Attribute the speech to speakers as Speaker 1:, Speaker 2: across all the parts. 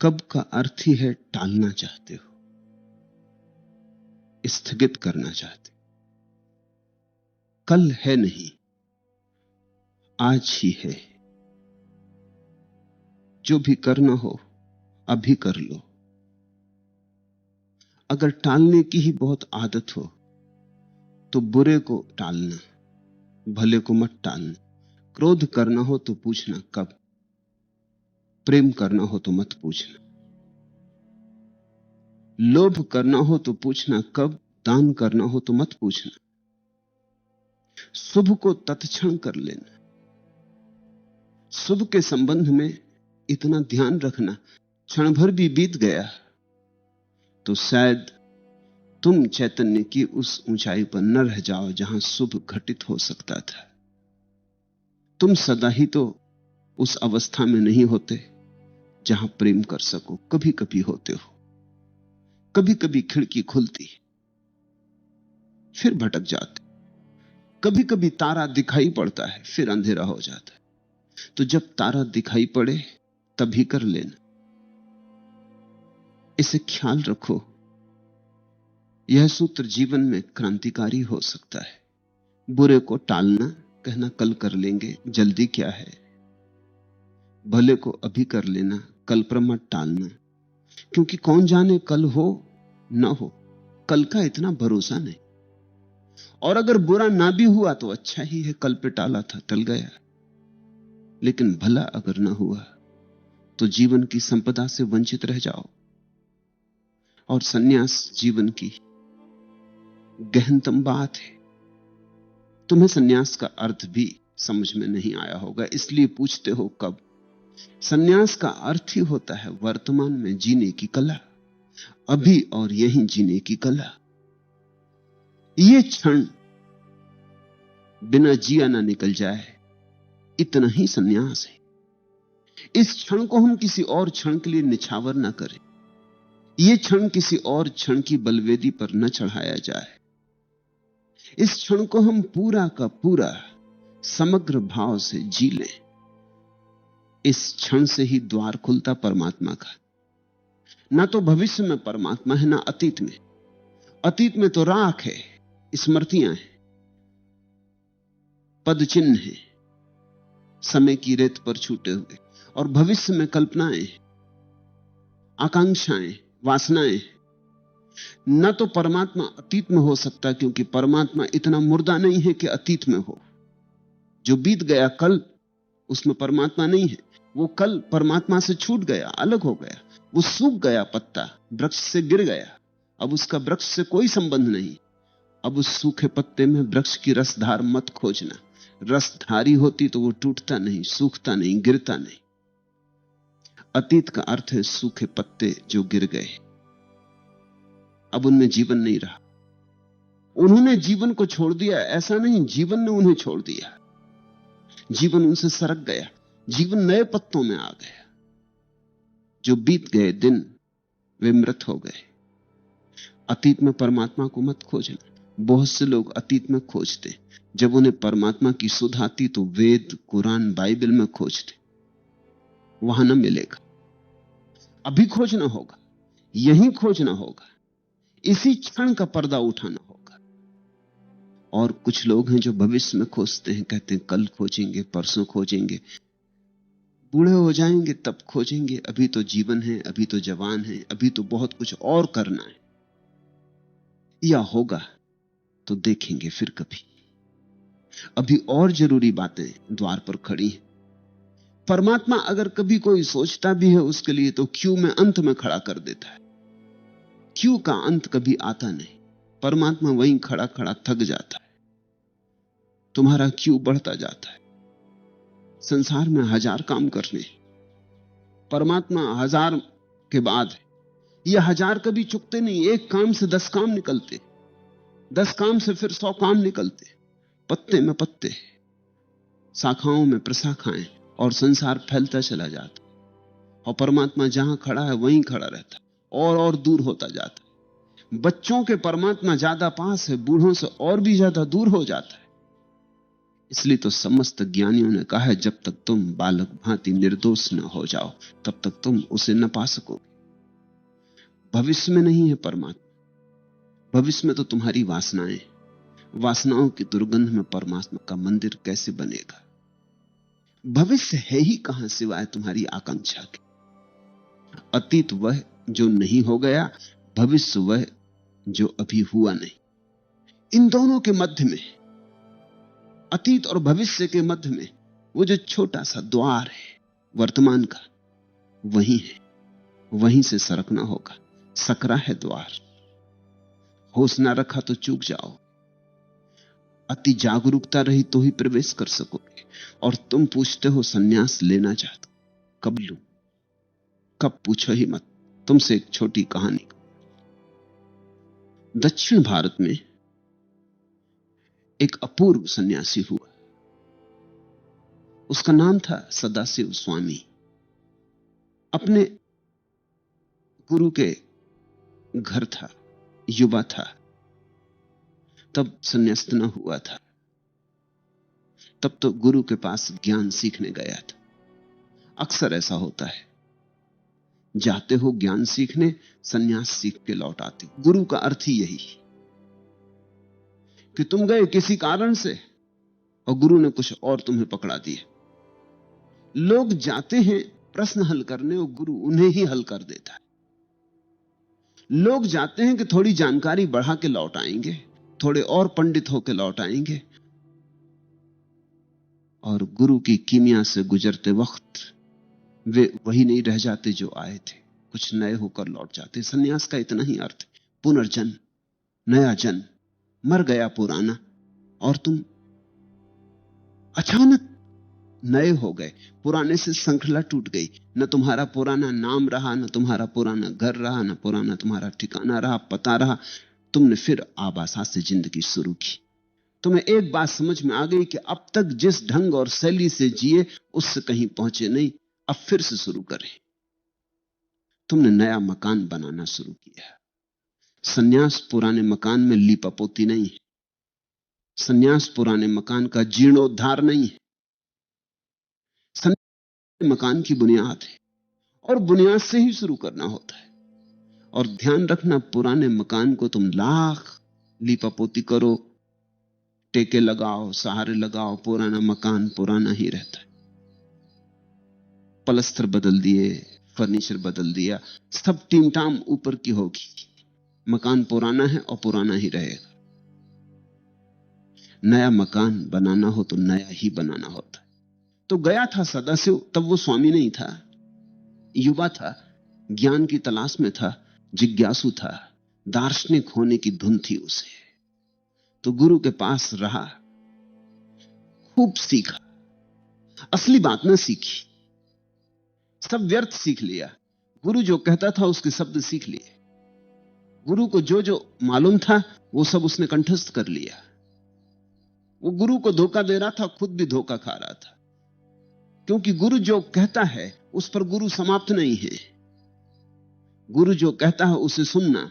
Speaker 1: कब का अर्थ ही है टालना चाहते हो, स्थगित करना चाहते हो। कल है नहीं, आज ही है। जो भी करना हो अभी कर लो। अगर टालने की ही बहुत आदत हो तो बुरे को टालना, भले को मत टालना। क्रोध करना हो तो पूछना कब, प्रेम करना हो तो मत पूछना। लोभ करना हो तो पूछना कब, दान करना हो तो मत पूछना। शुभ को तत्क्षण कर लेना। शुभ के संबंध में इतना ध्यान रखना, क्षण भर भी बीत गया तो शायद तुम चैतन्य की उस ऊंचाई पर न रह जाओ जहां शुभ घटित हो सकता था। तुम सदा ही तो उस अवस्था में नहीं होते जहां प्रेम कर सको। कभी कभी होते हो, कभी कभी खिड़की खुलती फिर भटक जाते, कभी कभी तारा दिखाई पड़ता है फिर अंधेरा हो जाता है। तो जब तारा दिखाई पड़े तभी कर लेना। इसे ख्याल रखो, यह सूत्र जीवन में क्रांतिकारी हो सकता है। बुरे को टालना, कहना कल कर लेंगे, जल्दी क्या है। भले को अभी कर लेना, कल पर मत टालना, क्योंकि कौन जाने कल हो ना हो। कल का इतना भरोसा नहीं। और अगर बुरा ना भी हुआ तो अच्छा ही है, कल पे टाला था टल गया। लेकिन भला अगर ना हुआ तो जीवन की संपदा से वंचित रह जाओ। और सन्यास जीवन की गहनतम बात है। तुम्हें सन्यास का अर्थ भी समझ में नहीं आया होगा, इसलिए पूछते हो कब। सन्यास का अर्थ ही होता है वर्तमान में जीने की कला, अभी और यहीं जीने की कला। ये क्षण बिना जिया ना निकल जाए, इतना ही सन्यास है। इस क्षण को हम किसी और क्षण के लिए निछावर ना करें। यह क्षण किसी और क्षण की बलवेदी पर न चढ़ाया जाए। इस क्षण को हम पूरा का पूरा समग्र भाव से जी लें। इस क्षण से ही द्वार खुलता परमात्मा का। ना तो भविष्य में परमात्मा है, ना अतीत में। अतीत में तो राख है, स्मृतियां हैं, पद चिन्ह है, समय की रेत पर छूटे हुए। और भविष्य में कल्पनाएं, आकांक्षाएं, वासनाएं। न तो परमात्मा अतीत में हो सकता, क्योंकि परमात्मा इतना मुर्दा नहीं है कि अतीत में हो। जो बीत गया कल, उसमें परमात्मा नहीं है। वो कल परमात्मा से छूट गया, अलग हो गया। वो सूख गया, पत्ता वृक्ष से गिर गया, अब उसका वृक्ष से कोई संबंध नहीं। अब उस सूखे पत्ते में वृक्ष की रसधार मत खोजना। रसधारी होती तो वो टूटता नहीं, सूखता नहीं, गिरता नहीं। अतीत का अर्थ है सूखे पत्ते जो गिर गए, अब उनमें जीवन नहीं रहा। उन्होंने जीवन को छोड़ दिया, ऐसा नहीं, जीवन ने उन्हें छोड़ दिया। जीवन उनसे सरक गया, जीवन नए पत्तों में आ गया। जो बीत गए दिन वे मृत हो गए। अतीत में परमात्मा को मत खोजना। बहुत से लोग अतीत में खोजते, जब उन्हें परमात्मा की सुध आती तो वेद, कुरान, बाइबल में खोजते, वहां न मिलेगा। अभी खोजना होगा, यहीं खोजना होगा, इसी क्षण का पर्दा उठाना होगा। और कुछ लोग हैं जो भविष्य में खोजते हैं, कहते हैं कल खोजेंगे, परसों खोजेंगे, बूढ़े हो जाएंगे तब खोजेंगे। अभी तो जीवन है, अभी तो जवान है, अभी तो बहुत कुछ और करना है। या होगा तो देखेंगे फिर कभी। अभी और जरूरी बातें द्वार पर खड़ी हैं। परमात्मा अगर कभी कोई सोचता भी है उसके लिए, तो क्यों में अंत में खड़ा कर देता है। क्यों का अंत कभी आता नहीं। परमात्मा वहीं खड़ा खड़ा थक जाता है। तुम्हारा क्यों बढ़ता जाता है। संसार में 1000 काम करने, परमात्मा 1000 के बाद है। यह 1000 कभी चुकते नहीं। एक काम से 10 काम निकलते, 10 काम से फिर 100 काम निकलते। पत्ते में पत्ते, शाखाओं में प्रशाखाएं, और संसार फैलता चला जाता। और परमात्मा जहां खड़ा है वहीं खड़ा रहता, और दूर होता जाता। बच्चों के परमात्मा ज्यादा पास है, बूढ़ों से और भी ज्यादा दूर हो जाता है। इसलिए तो समस्त ज्ञानियों ने कहा है, जब तक तुम बालक भांति निर्दोष न हो जाओ तब तक तुम उसे न पा सकोगे। भविष्य में नहीं है परमात्मा, भविष्य में तो तुम्हारी वासनाएं, वासनाओं की दुर्गंध में परमात्मा का मंदिर कैसे बनेगा? भविष्य है ही कहां सिवाय तुम्हारी आकांक्षा के। अतीत वह जो नहीं हो गया, भविष्य वह जो अभी हुआ नहीं। इन दोनों के मध्य में, अतीत और भविष्य के मध्य में, वो जो छोटा सा द्वार है वर्तमान का, वही है, वहीं से सरकना होगा। सकरा है द्वार, होश ना रखा तो चूक जाओ, अति जागरूकता रही तो ही प्रवेश कर सकोगे। और तुम पूछते हो सन्यास लेना चाहते, कब लूं? कब पूछो ही मत। तुमसे एक छोटी कहानी। दक्षिण भारत में एक अपूर्व सन्यासी हुआ, उसका नाम था सदाशिव स्वामी। अपने गुरु के घर था, युवा था, तब संन्यास्त न हुआ था। तब तो गुरु के पास ज्ञान सीखने गया था। अक्सर ऐसा होता है, जाते हो ज्ञान सीखने, सन्यास सीख के लौट आते हो। गुरु का अर्थ ही यही कि तुम गए किसी कारण से और गुरु ने कुछ और तुम्हें पकड़ा दिया। लोग जाते हैं प्रश्न हल करने और गुरु उन्हें ही हल कर देता है। लोग जाते हैं कि थोड़ी जानकारी बढ़ा के लौट आएंगे, थोड़े और पंडित होकर लौट आएंगे, और गुरु की कीमिया से गुजरते वक्त वे वही नहीं रह जाते जो आए थे, कुछ नए होकर लौट जाते। सन्यास का इतना ही अर्थ है, पुनर्जन्म, नया जन्म। मर गया पुराना और तुम अचानक नए हो गए, पुराने से श्रृंखला टूट गई। न तुम्हारा पुराना नाम रहा, न तुम्हारा पुराना घर रहा, न पुराना तुम्हारा ठिकाना रहा, पता रहा। तुमने फिर आबासा से जिंदगी शुरू की। तुम्हें एक बात समझ में आ गई कि अब तक जिस ढंग और शैली से जिए उससे कहीं पहुंचे नहीं, अब फिर से शुरू करें। तुमने नया मकान बनाना शुरू किया। सन्यास पुराने मकान में लीपापोती नहीं है, सन्यास पुराने मकान का जीर्णोद्धार नहीं है। सन्यास मकान की बुनियाद है और बुनियाद से ही शुरू करना होता है। और ध्यान रखना, पुराने मकान को तुम लाख लीपापोती करो, टेके लगाओ, सहारे लगाओ, पुराना मकान पुराना ही रहता है। पलस्तर बदल दिए, फर्नीचर बदल दिया, सब टीमटाम ऊपर की होगी, मकान पुराना है और पुराना ही रहेगा। नया मकान बनाना हो तो नया ही बनाना होता है। तो गया था सदाशिव, तब वो स्वामी नहीं था, युवा था, ज्ञान की तलाश में था, जिज्ञासु था, दार्शनिक होने की धुन थी उसे। तो गुरु के पास रहा, खूब सीखा, असली बात न सीखी, सब व्यर्थ सीख लिया। गुरु जो कहता था उसके शब्द सीख लिए, गुरु को जो जो मालूम था वो सब उसने कंठस्थ कर लिया। वो गुरु को धोखा दे रहा था, खुद भी धोखा खा रहा था, क्योंकि गुरु जो कहता है उस पर गुरु समाप्त नहीं है। गुरु जो कहता है उसे सुनना,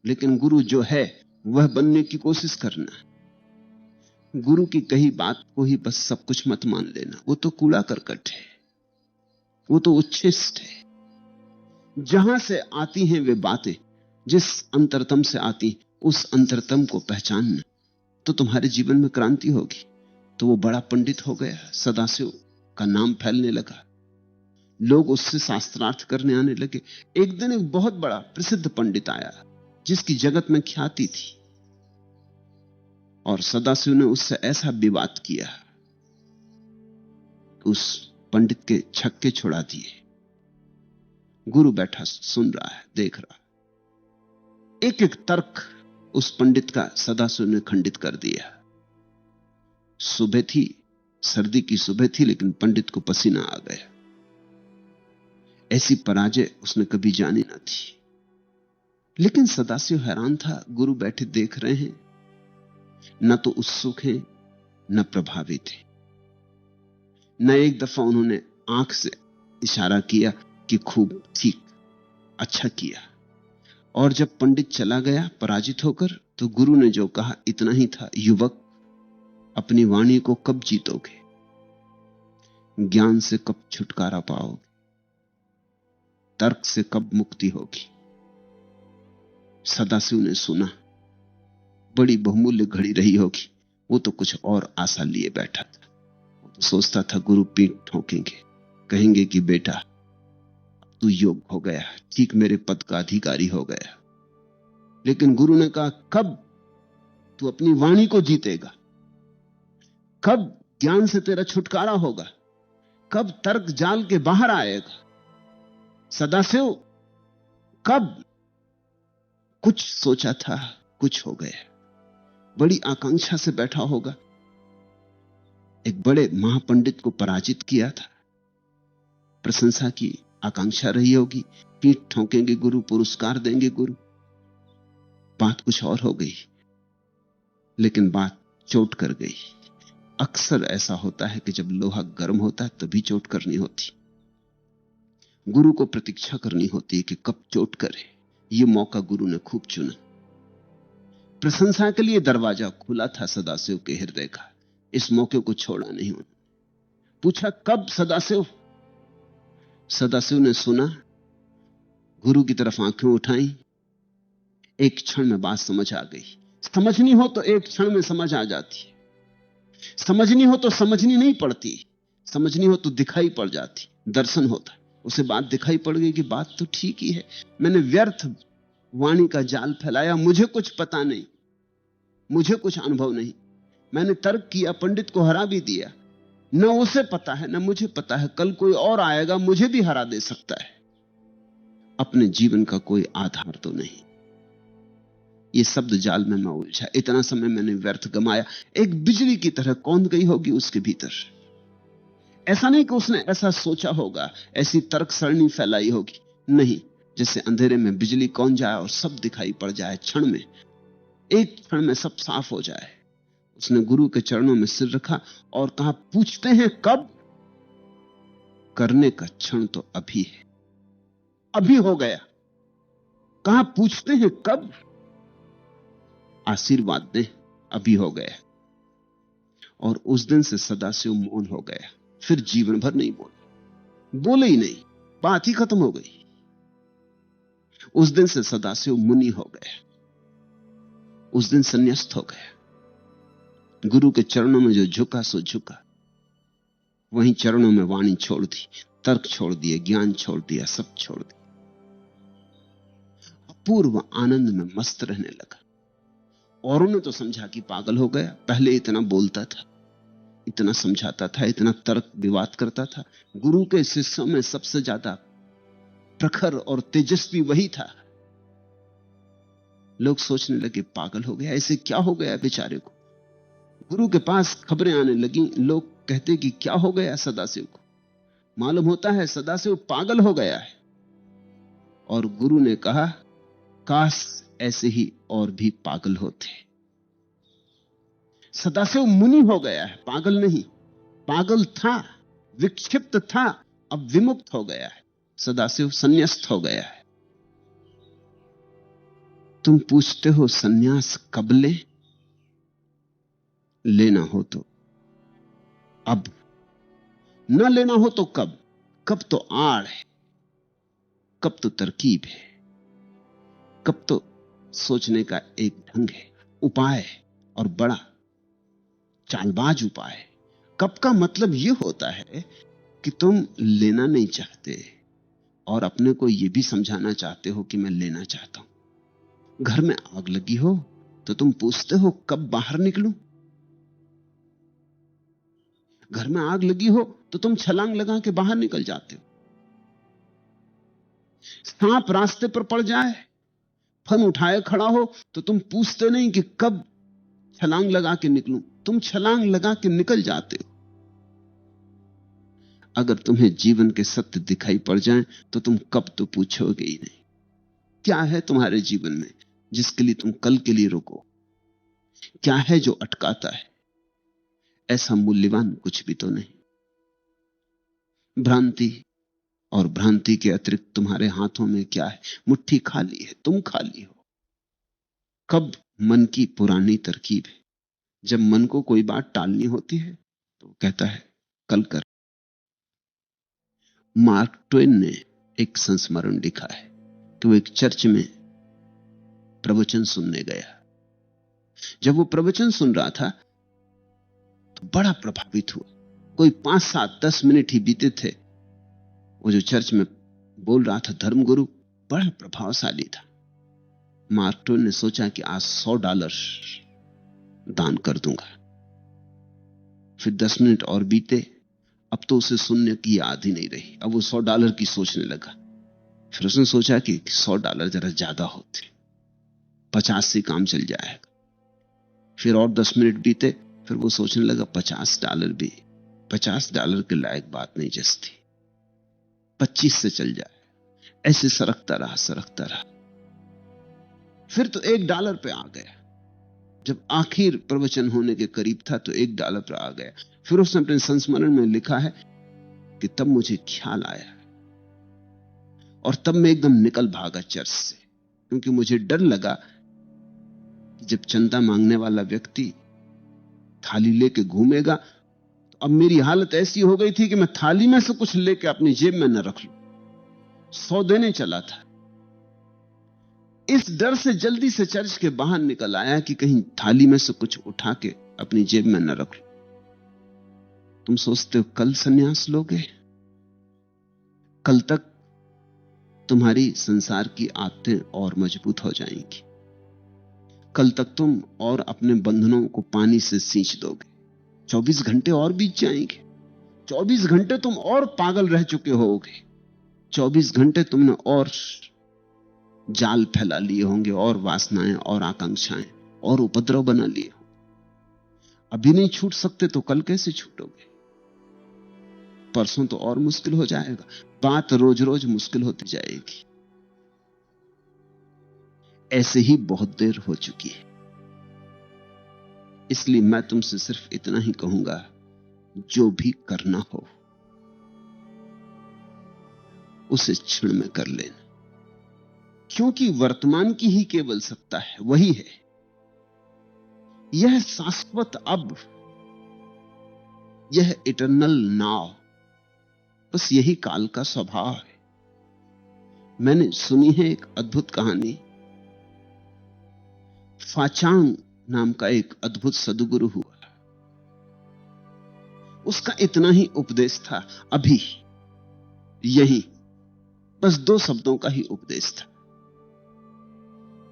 Speaker 1: लेकिन गुरु जो है वह बनने की कोशिश करना। गुरु की कही बात को ही बस सब कुछ मत मान लेना, वो तो कूड़ा करकट है, वो तो उच्छिष्ट है। जहां से आती हैं वे बातें, जिस अंतरतम से आती, उस अंतरतम को पहचानना, तो तुम्हारे जीवन में क्रांति होगी। तो वो बड़ा पंडित हो गया, सदाशिव का नाम फैलने लगा, लोग उससे शास्त्रार्थ करने आने लगे। एक दिन एक बहुत बड़ा प्रसिद्ध पंडित आया जिसकी जगत में ख्याति थी, और सदाशिव ने उससे ऐसा विवाद किया, उस पंडित के छक्के छुड़ा दिए। गुरु बैठा सुन रहा है, देख रहा, एक एक तर्क उस पंडित का सदाशिव ने खंडित कर दिया। सुबह थी, सर्दी की सुबह थी, लेकिन पंडित को पसीना आ गया। ऐसी पराजय उसने कभी जानी ना थी। लेकिन सदाशिव हैरान था, गुरु बैठे देख रहे हैं, न तो उत्सुक हैं न प्रभावित हैं। न एक दफा उन्होंने आंख से इशारा किया कि खूब ठीक, अच्छा किया। और जब पंडित चला गया पराजित होकर, तो गुरु ने जो कहा इतना ही था, युवक अपनी वाणी को कब जीतोगे? ज्ञान से कब छुटकारा पाओगे? तर्क से कब मुक्ति होगी? सदाशिव ने सुना, बड़ी बहुमूल्य घड़ी रही होगी। वो तो कुछ और आशा लिए बैठा था। वो तो सोचता था गुरु पीठ ठोकेंगे, कहेंगे कि बेटा तू योग्य हो गया, ठीक मेरे पद का अधिकारी हो गया। लेकिन गुरु ने कहा, कब तू अपनी वाणी को जीतेगा? कब ज्ञान से तेरा छुटकारा होगा? कब तर्क जाल के बाहर आएगा? सदाशिव कब? कुछ सोचा था, कुछ हो गया। बड़ी आकांक्षा से बैठा होगा। एक बड़े महापंडित को पराजित किया था, प्रशंसा की आकांक्षा रही होगी, पीठ ठोकेंगे गुरु, पुरस्कार देंगे गुरु। बात कुछ और हो गई, लेकिन बात चोट कर गई। अक्सर ऐसा होता है कि जब लोहा गर्म होता है तभी चोट करनी होती। गुरु को प्रतीक्षा करनी होती है कि कब चोट करे। यह मौका गुरु ने खूब चुना। प्रशंसा के लिए दरवाजा खुला था सदाशिव के हृदय का। इस मौके को छोड़ा नहीं उन्होंने। पूछा, कब सदाशिव? सदाशिव ने सुना, गुरु की तरफ आंखें उठाई। एक क्षण में बात समझ आ गई। समझनी हो तो एक क्षण में समझ आ जाती है। समझनी हो तो समझनी नहीं पड़ती, समझनी हो तो दिखाई पड़ जाती, दर्शन होता है। उसे बात दिखाई पड़ गई कि बात तो ठीक ही है, मैंने व्यर्थ वाणी का जाल फैलाया, मुझे कुछ पता नहीं, मुझे कुछ अनुभव नहीं। मैंने तर्क किया, पंडित को हरा भी दिया। न उसे पता है न मुझे पता है, कल कोई और आएगा मुझे भी हरा दे सकता है। अपने जीवन का कोई आधार तो नहीं। ये शब्द जाल में मैं उलझा, इतना समय मैंने व्यर्थ गमाया। एक बिजली की तरह कौंध गई होगी उसके भीतर। ऐसा नहीं कि उसने ऐसा सोचा होगा, ऐसी तर्क सरणी फैलाई होगी, नहीं। जैसे अंधेरे में बिजली कौंध जाए और सब दिखाई पड़ जाए, क्षण में, एक क्षण में सब साफ हो जाए। उसने गुरु के चरणों में सिर रखा और कहा, पूछते हैं कब? करने का क्षण तो अभी है, अभी हो गया। कहा, पूछते हैं कब? आशीर्वाद दे, अभी हो गया। और उस दिन से सदाशिव मौन हो गया। फिर जीवन भर नहीं बोले ही नहीं, बात ही खत्म हो गई। उस दिन से सदाशिव मुनि हो गया। उस दिन संन्यास्त हो गया। गुरु के चरणों में जो झुका सो झुका। वहीं चरणों में वाणी छोड़ दी, तर्क छोड़ दिए, ज्ञान छोड़ दिया, सब छोड़ दिया। पूर्व आनंद में मस्त रहने लगा। औरों ने तो समझा कि पागल हो गया। पहले इतना बोलता था, इतना समझाता था, इतना तर्क विवाद करता था। गुरु के शिष्यों में सबसे ज्यादा प्रखर और तेजस्वी वही था। लोग सोचने लगे पागल हो गया, ऐसे क्या हो गया बेचारे को। गुरु के पास खबरें आने लगी, लोग कहते कि क्या हो गया सदाशिव को। मालूम होता है सदाशिव पागल हो गया है। और गुरु ने कहा, काश ऐसे ही और भी पागल होते। सदाशिव मुनि हो गया है, पागल नहीं। पागल था, विक्षिप्त था, अब विमुक्त हो गया है। सदाशिव संन्यास्त हो गया है। तुम पूछते हो संन्यास कब ले? लेना हो तो अब, न लेना हो तो कब? कब तो आड़ है, कब तो तरकीब है, कब तो सोचने का एक ढंग है, उपाय है, और बड़ा चालबाज उपाय है। कब का मतलब यह होता है कि तुम लेना नहीं चाहते और अपने को यह भी समझाना चाहते हो कि मैं लेना चाहता हूं। घर में आग लगी हो तो तुम पूछते हो कब बाहर निकलूं। घर में आग लगी हो तो तुम छलांग लगा के बाहर निकल जाते हो। सांप रास्ते पर पड़ जाए, फन उठाए खड़ा हो तो तुम पूछते नहीं कि कब छलांग लगा के निकलूं, तुम छलांग लगा के निकल जाते हो। अगर तुम्हें जीवन के सत्य दिखाई पड़ जाएं तो तुम कब तो पूछोगे ही नहीं। क्या है तुम्हारे जीवन में जिसके लिए तुम कल के लिए रुको? क्या है जो अटकाता है? ऐसा मूल्यवान कुछ भी तो नहीं। भ्रांति, और भ्रांति के अतिरिक्त तुम्हारे हाथों में क्या है? मुट्ठी खाली है, तुम खाली हो। कब मन की पुरानी तरकीब है, जब मन को कोई बात टालनी होती है तो कहता है कल कर। मार्क ट्वेन ने एक संस्मरण लिखा है कि वो एक चर्च में प्रवचन सुनने गया। जब वो प्रवचन सुन रहा था तो बड़ा प्रभावित हुआ। कोई 5, 7, 10 मिनट ही बीते थे। वो जो चर्च में बोल रहा था धर्मगुरु बड़ा प्रभावशाली था। मार्क ट्वेन ने सोचा कि आज $100 दान कर दूंगा। फिर 10 मिनट और बीते, अब तो उसे सुनने की याद ही नहीं रही। अब वो $100 की सोचने लगा। फिर उसने सोचा कि $100 जरा ज्यादा होते, 50 से काम चल जाएगा। फिर और 10 मिनट बीते, फिर वो सोचने लगा $50 भी $50 के लायक बात नहीं जसती, 25 से चल जाए। ऐसे सरकता रहा। फिर तो $1 पे आ गया। जब आखिर प्रवचन होने के करीब था तो $1 पर आ गया। फिर उसने अपने संस्मरण में लिखा है कि तब मुझे ख्याल आया और तब मैं एकदम निकल भागा चर्च से, क्योंकि मुझे डर लगा कि जब चंदा मांगने वाला व्यक्ति थाली लेके घूमेगा तो अब मेरी हालत ऐसी हो गई थी कि मैं थाली में से कुछ लेके अपनी जेब में न रख लूं। 100 देने चला था। इस डर से जल्दी से चर्च के बाहर निकल आया कि कहीं थाली में से कुछ उठा के अपनी जेब में न रख लूं। तुम सोचते हो कल सन्यास लोगे? कल तक तुम्हारी संसार की आदतें और मजबूत हो जाएंगी। कल तक तुम और अपने बंधनों को पानी से सींच दोगे। 24 घंटे और बीत जाएंगे। 24 घंटे तुम और पागल रह चुके होगे। 24 घंटे तुमने और जाल फैला लिए होंगे, और वासनाएं और आकांक्षाएं और उपद्रव बना लिए। अभी नहीं छूट सकते तो कल कैसे छूटोगे? परसों तो और मुश्किल हो जाएगा। बात रोज रोज मुश्किल होती जाएगी। ऐसे ही बहुत देर हो चुकी है। इसलिए मैं तुमसे सिर्फ इतना ही कहूंगा, जो भी करना हो उसे क्षण में कर लेना, क्योंकि वर्तमान की ही केवल सत्ता है, वही है। यह शाश्वत अब, यह इटर्नल नाउ, बस यही काल का स्वभाव है। मैंने सुनी है एक अद्भुत कहानी। फाचांग नाम का एक अद्भुत सद्गुरु हुआ। उसका इतना ही उपदेश था, अभी, यही, बस 2 शब्दों का ही उपदेश था।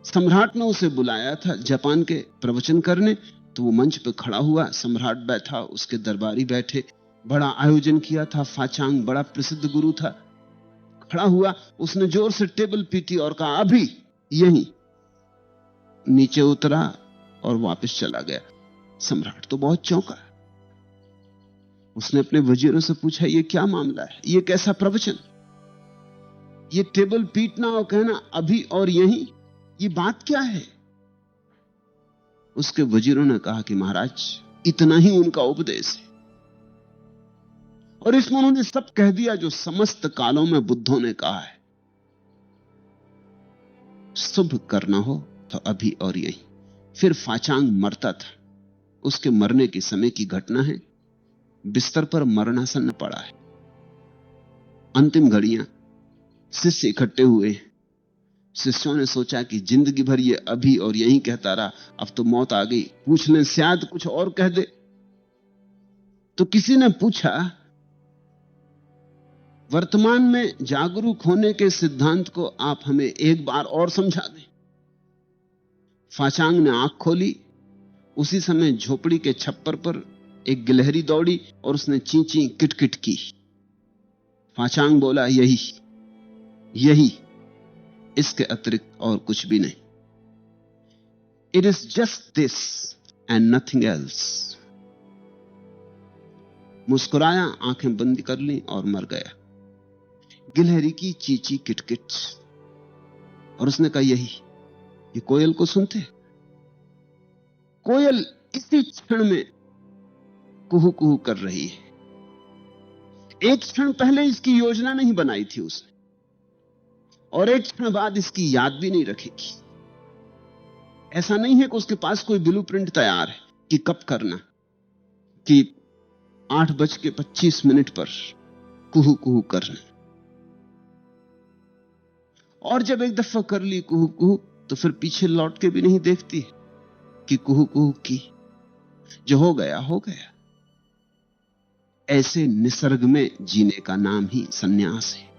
Speaker 1: सम्राट ने उसे बुलाया था जापान के प्रवचन करने, तो वो मंच पे खड़ा हुआ। सम्राट बैठा, उसके दरबारी बैठे, बड़ा आयोजन किया था। फाचांग बड़ा प्रसिद्ध गुरु था। खड़ा हुआ, उसने जोर से टेबल पीटी और कहा अभी, यही। नीचे उतरा और वापस चला गया। सम्राट तो बहुत चौंका। उसने अपने वजीरों से पूछा, ये क्या मामला है? ये कैसा प्रवचन? ये टेबल पीटना और कहना अभी और यहीं, ये बात क्या है? उसके वजीरों ने कहा कि महाराज, इतना ही उनका उपदेश है। और इसमें उन्होंने सब कह दिया जो समस्त कालों में बुद्धों ने कहा है। शुभ करना हो तो अभी और यहीं। फिर फाचांग मरता था। उसके मरने के समय की घटना है। बिस्तर पर मरणासन्न पड़ा है। अंतिम घड़ियां, शिष्य इकट्ठे हुए। शिष्यों ने सोचा कि जिंदगी भर ये अभी और यहीं कहता रहा, अब तो मौत आ गई, पूछ लें शायद कुछ और कह दे। तो किसी ने पूछा, वर्तमान में जागरूक होने के सिद्धांत को आप हमें एक बार और समझा दें। फाचांग ने आंख खोली। उसी समय झोपड़ी के छप्पर पर एक गिलहरी दौड़ी और उसने ची ची किटकिट की। फाचांग बोला, यही, यही, इसके अतिरिक्त और कुछ भी नहीं। It is just this and nothing else. मुस्कुराया, आंखें बंद कर ली और मर गया। गिलहरी की चीची किटकिट। और उसने कहा, यही। ये कोयल को सुनते? कोयल इसी क्षण में कुहू कुहू कर रही है। एक क्षण पहले इसकी योजना नहीं बनाई थी उसने, और एक क्षण बाद इसकी याद भी नहीं रखेगी। ऐसा नहीं है कि उसके पास कोई ब्लूप्रिंट तैयार है। कि कब करना, कि 8:25 पर कुहू कुहू करना। और जब एक दफा कर ली कुहू कुहू, तो फिर पीछे लौट के भी नहीं देखती कि कुहू कुहू की। जो हो गया हो गया। ऐसे निसर्ग में जीने का नाम ही सन्यास है।